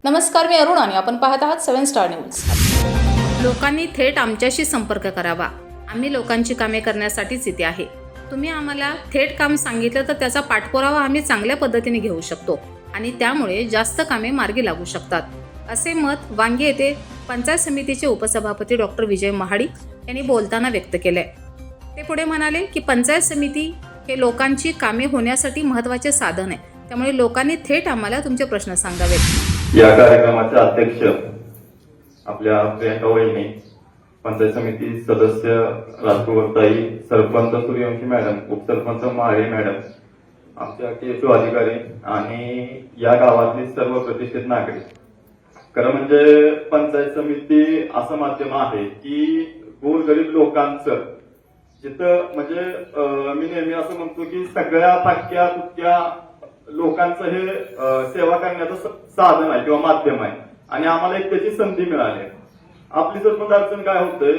नमस्कार, मी अरुण आणि आपण पाहत आहात 7 स्टार न्यूज। लोकांनी थेट आमच्याशी संपर्क करावा। आम्ही लोकांची कामे करण्यासाठीच इथे आहे। तुम्ही आम्हाला थेट काम सांगितलं तर त्याचा पाठपुरावा आम्ही चांगल्या पद्धतीने घेऊ शकतो आणि त्यामुळे जास्त कामे मार्गी लागू शकतात, असे मत वांगी येथे पंचायत समितीचे उपसभापती डॉक्टर विजय महाडी यांनी बोलताना व्यक्त केले। ते पुढे म्हणाले की पंचायत समिती हे लोकांची कामे होण्यासाठी महत्त्वाचे साधन आहे, त्यामुळे लोकांनी थेट आम्हाला तुमचे प्रश्न सांगावेत। या कार्यक्रमाचे अध्यक्ष आपल्या प्रियंका वहिनी, पंचायत समिती सदस्य राजकुमारताई, सरपंच सूर्यवंशी मॅडम, उपसरपंच माळे मॅडम, आमच्या केशव अधिकारी आणि या गावातली सर्व प्रतिष्ठित नागरिक। खरं म्हणजे पंचायत समिती असं माध्यम आहे की गोरगरीब लोकांचं जिथं म्हणजे मी नेहमी असं म्हणतो की सगळ्या फाटक्या तुटक्या लोकांचं हे सेवा करण्याचं साधन आहे किंवा माध्यम आहे आणि आम्हाला एक त्याची संधी मिळाली। आपली सरपंच अडचण काय होतंय,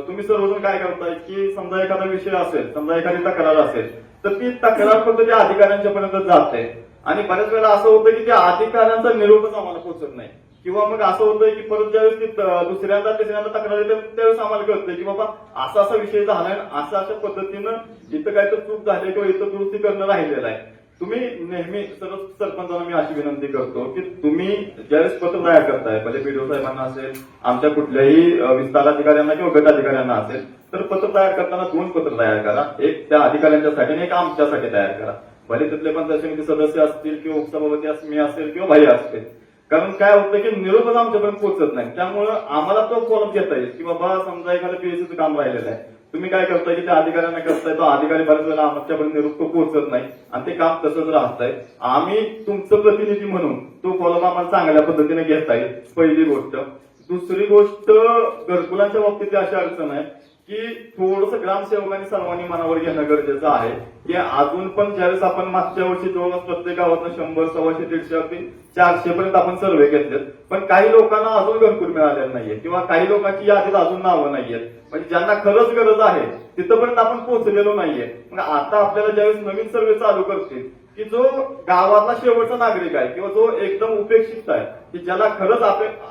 तुम्ही सर्वजण काय करताय की समजा एखादा विषय असेल, समजा एखादी तक्रार असेल तर ती तक्रार फक्त त्या अधिकाऱ्यांच्या पर्यंत जाते आणि बऱ्याच वेळा असं होतं की त्या अधिकाऱ्यांचा निरोपच आम्हाला पोहोचत नाही किंवा मग असं होतंय की परत ज्यावेळेस ती दुसऱ्यांदा तिसऱ्यांदा तक्रार येते त्यावेळेस आम्हाला कळतंय की बाबा असा विषय झालाय, अशा पद्धतीनं इथं काय तर चूक झाली किंवा इथं दुरुस्ती करणं राहिलेलं आहे। तुम्ही नेहमी सर्व सरपंचांना मी अशी विनंती करतो की तुम्ही ज्यावेळेस पत्र तयार करताय, भले बीडीओ साहेबांना असेल, आमच्या कुठल्याही विस्तार अधिकाऱ्यांना किंवा गट अधिकाऱ्यांना असेल, तर पत्र तयार करताना 2 पत्र तयार करा, एक त्या अधिकाऱ्यांच्यासाठी आणि एक आमच्यासाठी तयार करा। भले तिथले पंचायत समिती सदस्य असतील किंवा उपसभापती मी असेल किंवा भाई असतील, कारण काय होतं की निरोपच आमच्यापर्यंत पोहोचत नाही, त्यामुळे आम्हाला तो फॉलोअप घेता येईल की बाबा समजा एखादं पीएससीचं काम राहिलेलं आहे, तुम्ही काय करताय की त्या अधिकाऱ्यांना करताय, तो अधिकारी बऱ्याच वेळेला आमच्यापर्यंत निरोप पोहोचत नाही आणि ते काम तसंच राहतंय। आम्ही तुमचं प्रतिनिधी म्हणून तो फॉलोअप आम्हाला चांगल्या पद्धतीने घेता येईल, पहिली गोष्ट। दुसरी गोष्ट, घरकुलांच्या बाबतीत अशी अडचण आहे की थोडंसं ग्रामसेवकांनी सर्वांनी मनावर घेणं गरजेचं आहे की अजून पण ज्यावेळेस आपण मागच्या वर्षी जवळपास प्रत्येक गावातनं 100, 125, 150 अगदी 400 पर्यंत आपण सर्वे घेतलेत, पण काही लोकांना अजून घरकुल मिळालेलं नाहीये किंवा काही लोकांची यादीत अजून नावं नाहीयेत, म्हणजे ज्यांना खरंच गरज आहे तिथपर्यंत आपण पोहोचलेलो नाहीये। मग आता आपल्याला ज्यावेळेस नवीन सर्वे चालू करतील की जो गावातला शेवटचा नागरिक आहे किंवा जो एकदम उपेक्षित आहे की ज्याला खरंच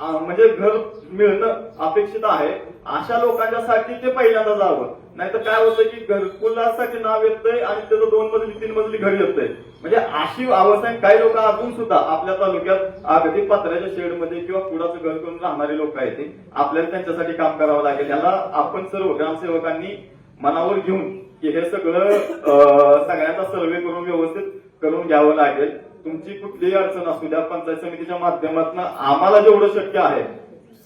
म्हणजे घर मिळणं अपेक्षित आहे, अशा लोकांच्यासाठी ते पहिल्यांदा जावं। नाहीतर काय होतं की घरकुलासाठी नाव येतंय आणि त्याचं 2 मजली 3 मजली घर येतंय, म्हणजे अशी अवस्था आहे। काही लोक अजून सुद्धा आपल्या तालुक्यात अगदी पत्र्याच्या शेडमध्ये किंवा कुडाचं घर करून राहणारे लोक आहेत, आपल्याला त्यांच्यासाठी काम करावं लागेल। याला आपण सर्व ग्रामसेवकांनी मनावर घेऊन की हे सगळं सगळ्यांचा सर्वे करून व्यवस्थित करून घ्यावं लागेल। तुमची कुठलीही अडचण असू द्या, पंचायत समितीच्या माध्यमातून आम्हाला जेवढं शक्य आहे,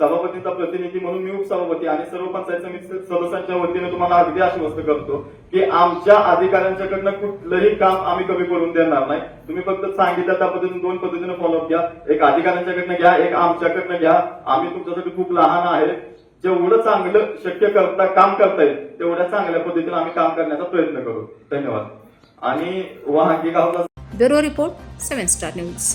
सभापतींचा प्रतिनिधी म्हणून मी उपसभापती आणि सर्व पंचायत समिती सदस्यांच्या वतीने तुम्हाला अगदी आश्वस्त करतो की आमच्या अधिकाऱ्यांच्याकडनं कुठलंही काम आम्ही कमी करून देणार नाही। तुम्ही फक्त सांगितलं त्या पद्धतीने 2 पद्धतीने फॉलोअप घ्या, एक अधिकाऱ्यांच्याकडनं घ्या, एक आमच्याकडनं घ्या। आम्ही तुमच्यासाठी खूप लहान आहे, जेवढं चांगलं शक्य काम करता येईल तेवढ्या चांगल्या पद्धतीने आम्ही काम करण्याचा प्रयत्न करू। धन्यवाद। आणि वाहंगी गावाला ब्युरो रिपोर्ट 7 स्टार न्यूज।